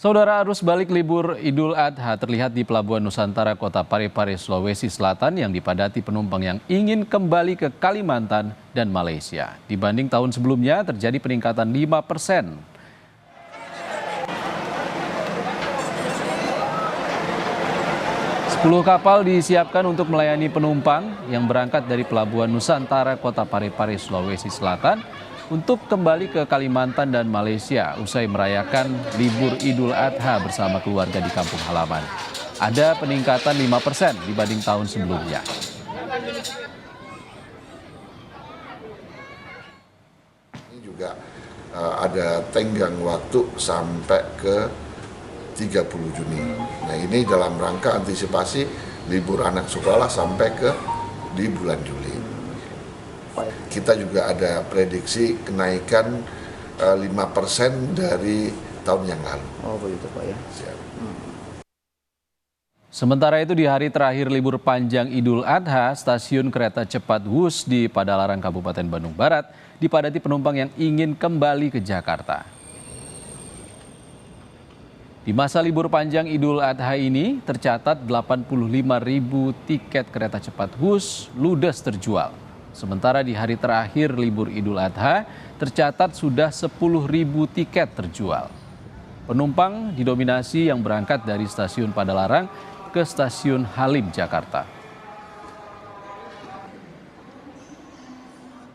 Saudara, arus balik libur Idul Adha terlihat di Pelabuhan Nusantara Kota Parepare, Sulawesi Selatan yang dipadati penumpang yang ingin kembali ke Kalimantan dan Malaysia. Dibanding tahun sebelumnya terjadi peningkatan 5%. Sepuluh kapal disiapkan untuk melayani penumpang yang berangkat dari Pelabuhan Nusantara Kota Parepare, Sulawesi Selatan untuk kembali ke Kalimantan dan Malaysia usai merayakan libur Idul Adha bersama keluarga di kampung halaman. Ada peningkatan 5% dibanding tahun sebelumnya. Ini juga ada tenggang waktu sampai ke 30 Juni. Nah, ini dalam rangka antisipasi libur anak sekolah sampai ke di bulan Juli. Kita juga ada prediksi kenaikan 5% dari tahun yang lalu. Oh begitu Pak ya. Siap. Sementara itu di hari terakhir libur panjang Idul Adha, stasiun kereta cepat Wus di Padalarang, Kabupaten Bandung Barat dipadati penumpang yang ingin kembali ke Jakarta. Di masa libur panjang Idul Adha ini tercatat 85.000 tiket kereta cepat Wus ludes terjual. Sementara di hari terakhir libur Idul Adha tercatat sudah 10.000 tiket terjual. Penumpang didominasi yang berangkat dari stasiun Padalarang ke stasiun Halim, Jakarta.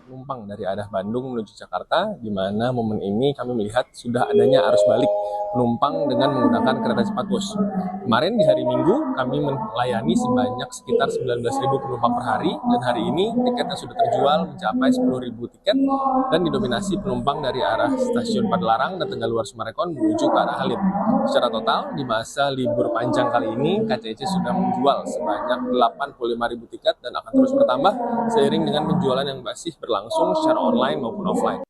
Penumpang dari arah Bandung menuju Jakarta, di mana momen ini kami melihat sudah adanya arus balik penumpang dengan menggunakan kereta cepat Wus. Kemarin di hari Minggu kami melayani sebanyak sekitar 19.000 penumpang per hari, dan hari ini tiketnya sudah terjual mencapai 10.000 tiket dan didominasi penumpang dari arah stasiun Padalarang dan Tegaluar Summarecon menuju ke arah Halim. Secara total di masa libur panjang kali ini KCC sudah menjual sebanyak 85.000 tiket dan akan terus bertambah seiring dengan penjualan yang masih berlangsung secara online maupun offline.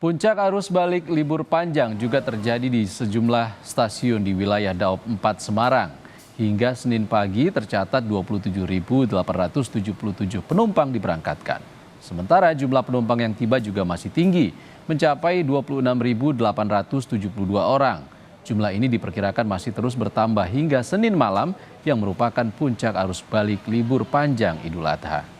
Puncak arus balik libur panjang juga terjadi di sejumlah stasiun di wilayah Daop 4 Semarang. Hingga Senin pagi tercatat 27.877 penumpang diberangkatkan. Sementara jumlah penumpang yang tiba juga masih tinggi, mencapai 26.872 orang. Jumlah ini diperkirakan masih terus bertambah hingga Senin malam yang merupakan puncak arus balik libur panjang Idul Adha.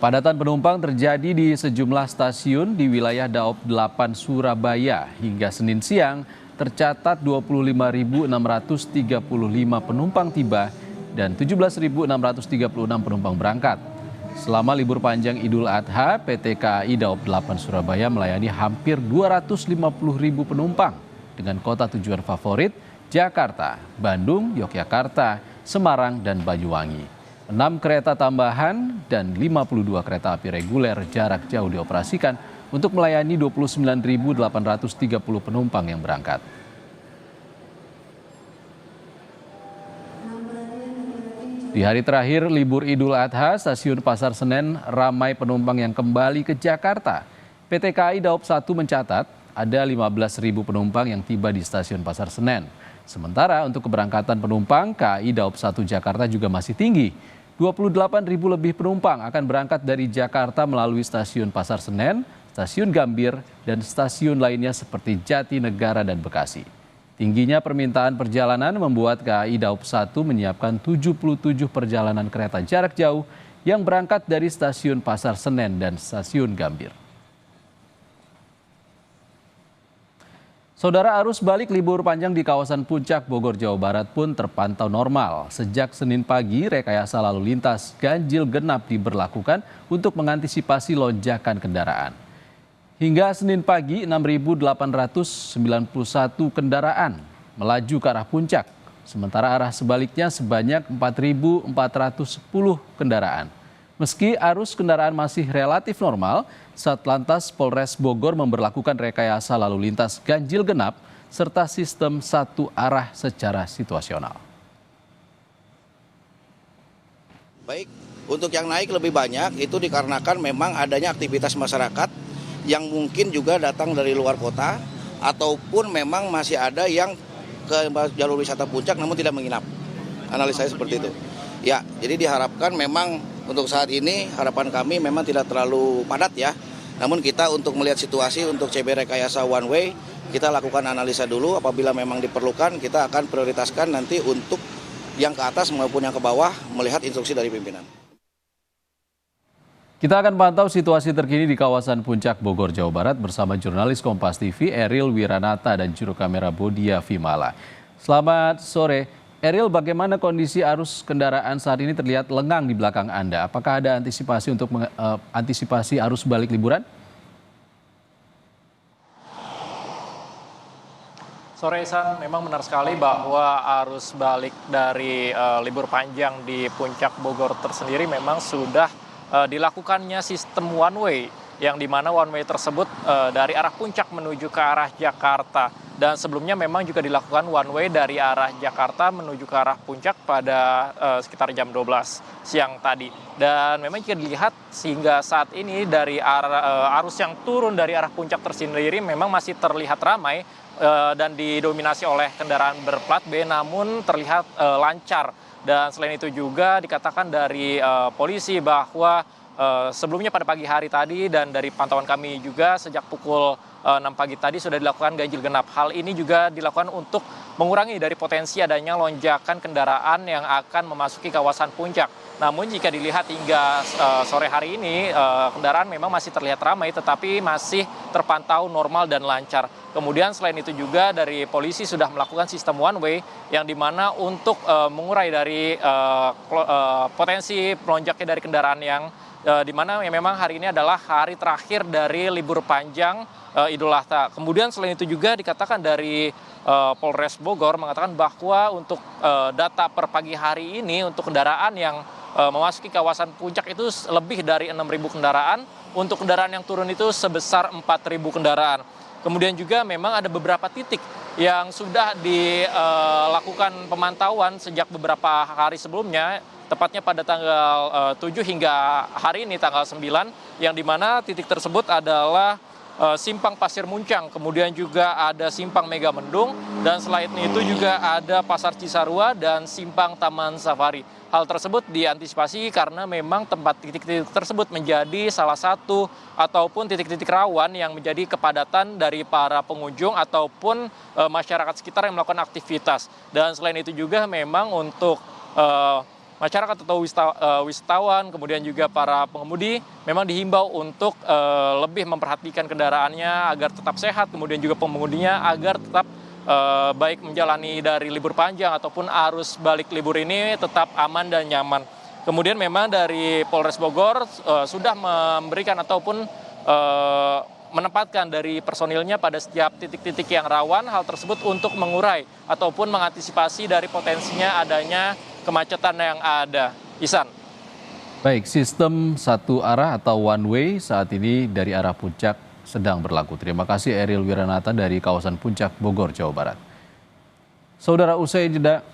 Kepadatan penumpang terjadi di sejumlah stasiun di wilayah Daop 8 Surabaya. Hingga Senin siang tercatat 25.635 penumpang tiba dan 17.636 penumpang berangkat. Selama libur panjang Idul Adha, PT KAI Daop 8 Surabaya melayani hampir 250.000 penumpang dengan kota tujuan favorit Jakarta, Bandung, Yogyakarta, Semarang, dan Banyuwangi. 6 kereta tambahan dan 52 kereta api reguler jarak jauh dioperasikan untuk melayani 29.830 penumpang yang berangkat. Di hari terakhir libur Idul Adha, stasiun Pasar Senen ramai penumpang yang kembali ke Jakarta. PT KAI Daop 1 mencatat ada 15.000 penumpang yang tiba di stasiun Pasar Senen. Sementara untuk keberangkatan penumpang, KAI Daop 1 Jakarta juga masih tinggi. 28.000 lebih penumpang akan berangkat dari Jakarta melalui stasiun Pasar Senen, stasiun Gambir, dan stasiun lainnya seperti Jatinegara dan Bekasi. Tingginya permintaan perjalanan membuat KAI Daop 1 menyiapkan 77 perjalanan kereta jarak jauh yang berangkat dari stasiun Pasar Senen dan stasiun Gambir. Saudara, arus balik libur panjang di kawasan Puncak Bogor, Jawa Barat pun terpantau normal. Sejak Senin pagi, rekayasa lalu lintas ganjil genap diberlakukan untuk mengantisipasi lonjakan kendaraan. Hingga Senin pagi, 6.891 kendaraan melaju ke arah puncak. Sementara arah sebaliknya sebanyak 4.410 kendaraan. Meski arus kendaraan masih relatif normal, Satlantas Polres Bogor memberlakukan rekayasa lalu lintas ganjil genap serta sistem satu arah secara situasional. Baik, untuk yang naik lebih banyak itu dikarenakan memang adanya aktivitas masyarakat yang mungkin juga datang dari luar kota ataupun memang masih ada yang ke jalur wisata puncak namun tidak menginap. Analisa saya seperti itu. Ya, jadi diharapkan memang untuk saat ini harapan kami memang tidak terlalu padat ya. Namun kita untuk melihat situasi untuk CB rekayasa one way, kita lakukan analisa dulu. Apabila memang diperlukan, kita akan prioritaskan nanti untuk yang ke atas maupun yang ke bawah melihat instruksi dari pimpinan. Kita akan pantau situasi terkini di kawasan Puncak Bogor, Jawa Barat bersama jurnalis Kompas TV Eril Wiranata dan juru kamera Bodia Vimala. Selamat sore, Eril, bagaimana kondisi arus kendaraan saat ini terlihat lengang di belakang Anda? Apakah ada antisipasi untuk antisipasi arus balik liburan? Sore Isan, memang benar sekali bahwa arus balik dari libur panjang di Puncak Bogor tersendiri memang sudah dilakukannya sistem one way, yang dimana one way tersebut dari arah Puncak menuju ke arah Jakarta. Dan sebelumnya memang juga dilakukan one way dari arah Jakarta menuju ke arah Puncak pada sekitar jam 12 siang tadi. Dan memang jika dilihat sehingga saat ini dari arus yang turun dari arah Puncak tersendiri memang masih terlihat ramai dan didominasi oleh kendaraan berplat B, namun terlihat lancar. Dan selain itu juga dikatakan dari polisi bahwa sebelumnya pada pagi hari tadi dan dari pantauan kami juga sejak pukul 6 pagi tadi sudah dilakukan ganjil genap. Hal ini juga dilakukan untuk mengurangi dari potensi adanya lonjakan kendaraan yang akan memasuki kawasan Puncak. Namun jika dilihat hingga sore hari ini kendaraan memang masih terlihat ramai tetapi masih terpantau normal dan lancar. Kemudian selain itu juga dari polisi sudah melakukan sistem one way yang dimana untuk mengurai dari potensi melonjaknya dari kendaraan yang dimana memang hari ini adalah hari terakhir dari libur panjang Idul Adha. Kemudian selain itu juga dikatakan dari Polres Bogor mengatakan bahwa untuk data per pagi hari ini untuk kendaraan yang memasuki kawasan Puncak itu lebih dari 6.000 kendaraan, untuk kendaraan yang turun itu sebesar 4.000 kendaraan. Kemudian juga memang ada beberapa titik yang sudah dilakukan pemantauan sejak beberapa hari sebelumnya, tepatnya pada tanggal 7 hingga hari ini tanggal 9, yang dimana titik tersebut adalah Simpang Pasir Muncang, kemudian juga ada Simpang Mega Mendung, dan selain itu juga ada Pasar Cisarua dan Simpang Taman Safari. Hal tersebut diantisipasi karena memang tempat titik-titik tersebut menjadi salah satu ataupun titik-titik rawan yang menjadi kepadatan dari para pengunjung ataupun masyarakat sekitar yang melakukan aktivitas. Dan selain itu juga memang untuk masyarakat atau wisatawan, kemudian juga para pengemudi memang dihimbau untuk lebih memperhatikan kendaraannya agar tetap sehat, kemudian juga pengemudinya agar tetap baik menjalani dari libur panjang ataupun arus balik libur ini tetap aman dan nyaman. Kemudian memang dari Polres Bogor sudah memberikan ataupun menempatkan dari personilnya pada setiap titik-titik yang rawan, hal tersebut untuk mengurai ataupun mengantisipasi dari potensinya adanya kemacetan yang ada. Ihsan. Baik, sistem satu arah atau one way saat ini dari arah Puncak sedang berlaku. Terima kasih Eril Wiranata dari kawasan Puncak Bogor, Jawa Barat. Saudara, usai jeda